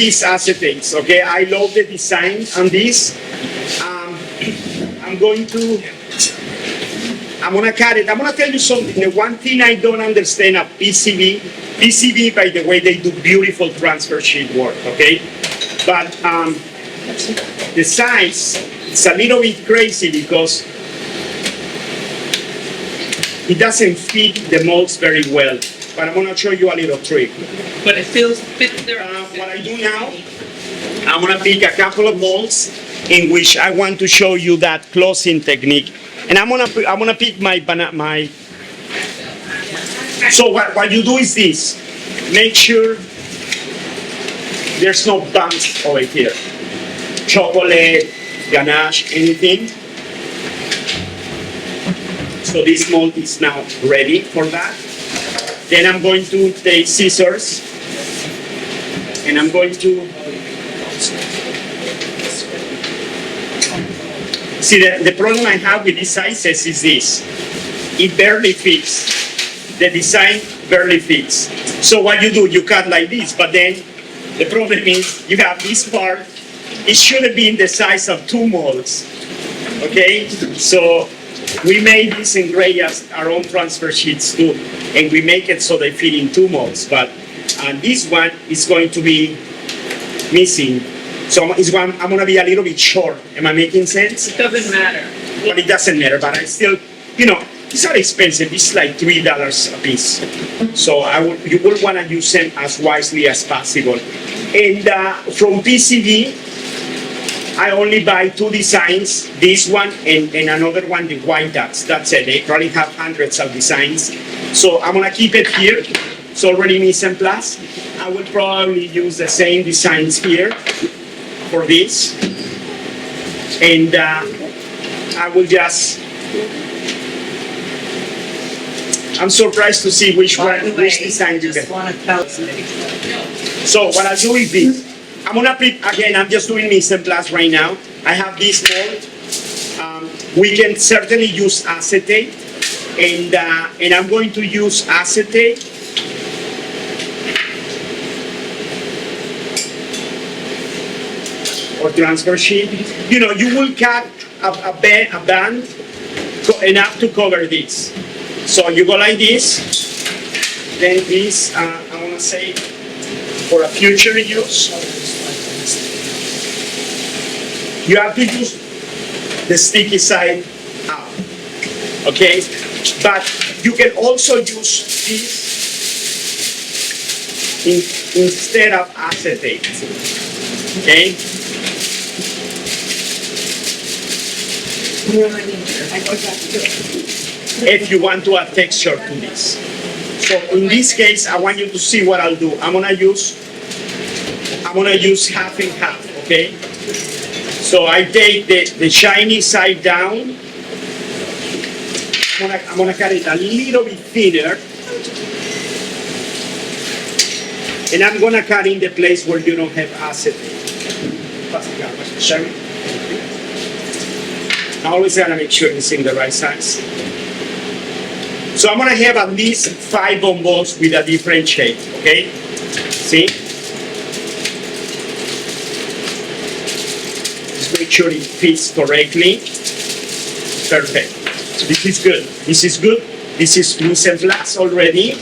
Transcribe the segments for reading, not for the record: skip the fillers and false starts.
these acetates, okay? I love the design on this. I'm gonna cut it. I'm gonna tell you something. The one thing I don't understand of PCB, by the way, they do beautiful transfer sheet work, okay? But the size, it's a little bit crazy because it doesn't fit the molds very well. But I'm gonna show you a little trick. But it fits there. What I do now, I'm gonna pick a couple of molds in which I want to show you that closing technique. And I'm gonna pick my. So what you do is this. Make sure there's no bumps over here. Chocolate, ganache, anything. So this mold is now ready for that. Then I'm going to take scissors and I'm going to see the problem I have with these sizes is this. It barely fits. The design barely fits. So what you do, you cut like this, but then the problem is you have this part. It should have been the size of 2 molds. Okay? So we made this in gray as our own transfer sheets too. And we make it so they fit in 2 molds. But this one is going to be missing. So I'm going to be a little bit short. Am I making sense? It doesn't matter. But it doesn't matter. But I still, it's not expensive. It's like $3 a piece. So you will want to use them as wisely as possible. And from PCB, I only buy 2 designs, this one and another one, the white dots. That's it. They probably have hundreds of designs. So I'm going to keep it here. It's already mise en place. I will probably use the same designs here for this. And I will just... I'm surprised to see which design you get. So what I'll do is this. I'm gonna pick, again, I'm just doing mise en place right now. I have this mold. We can certainly use acetate. And I'm going to use acetate. Or transfer sheet. You will cut a band enough to cover this. So you go like this. Then this, I want to say, for a future use. You have to use the sticky side out, okay? But you can also use this instead of acetate, okay? If you want to add texture to this. So in this case, I want you to see what I'll do. I'm gonna use half and half, okay? So I take the shiny side down. I'm gonna cut it a little bit thinner. And I'm gonna cut in the place where you don't have acetate. I always gotta make sure it's in the right size. So I'm gonna have at least 5 bonbons with a different shape, okay? See? Make sure it fits correctly. Perfect. So this is good. This is good. This is mise en place already.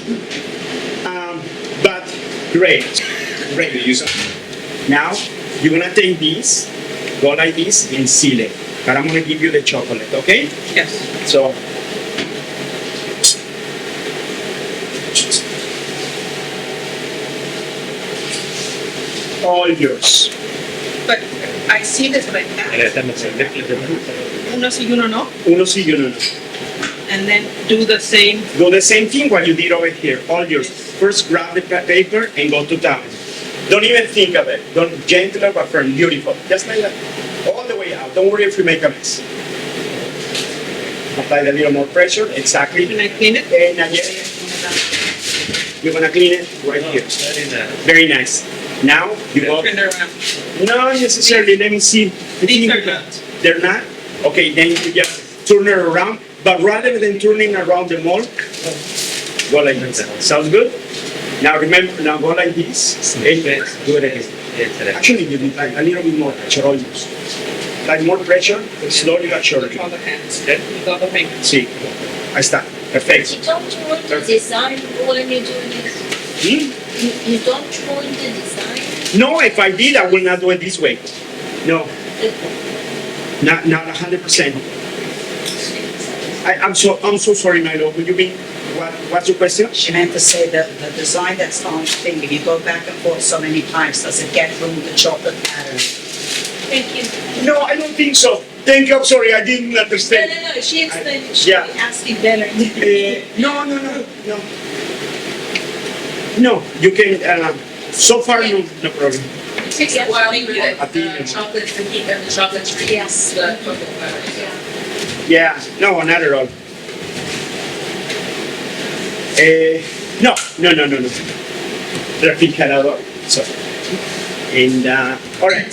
But great. Great. Now you're gonna take this, go like this, and seal it. But I'm gonna give you the chocolate, okay? Yes. So all yours. But I see this like that. Uno sí, uno no. Uno sí y uno no. And then do the same. Do the same thing what you did over here. All yours. First grab the paper and go to town. Don't even think of it. Don't gentle but firm. Beautiful. Just like that. All the way out. Don't worry if you make a mess. Apply a little more pressure. Exactly. Can I clean it? And again, you're gonna clean it right here. Very nice. Now you go. Turn it around. Not necessarily. Let me see. These are not. They're not? Okay, then you just turn it around. But rather than turning around the mold, go like this. Sounds good? Now remember, now go like this. And do it again. Actually, you need like a little bit more pressure almost. Like more pressure, slowly but surely. With all the hands, with all the fingers. See, ahí está, perfecto. You don't ruin the design when you do this. Hmm? You don't ruin the design. No, if I did, I will not do it this way. No, not 100%. I'm so sorry, Milo. Would you mean what's your question? She meant to say that the design that's on the thing, if you go back and forth so many times, does it get through the chocolate pattern? Thank you. No, I don't think so. Thank you. I'm sorry, I didn't No, understand. no, she explained it. She Yeah. asked you better. No. No, you can. So far, no problem. It takes a while for the Opinion. chocolate to heat and the chocolate to heat Yes. the cocoa butter. Yeah. Yeah, no, not at all. No. Refrigerador. So, and all right.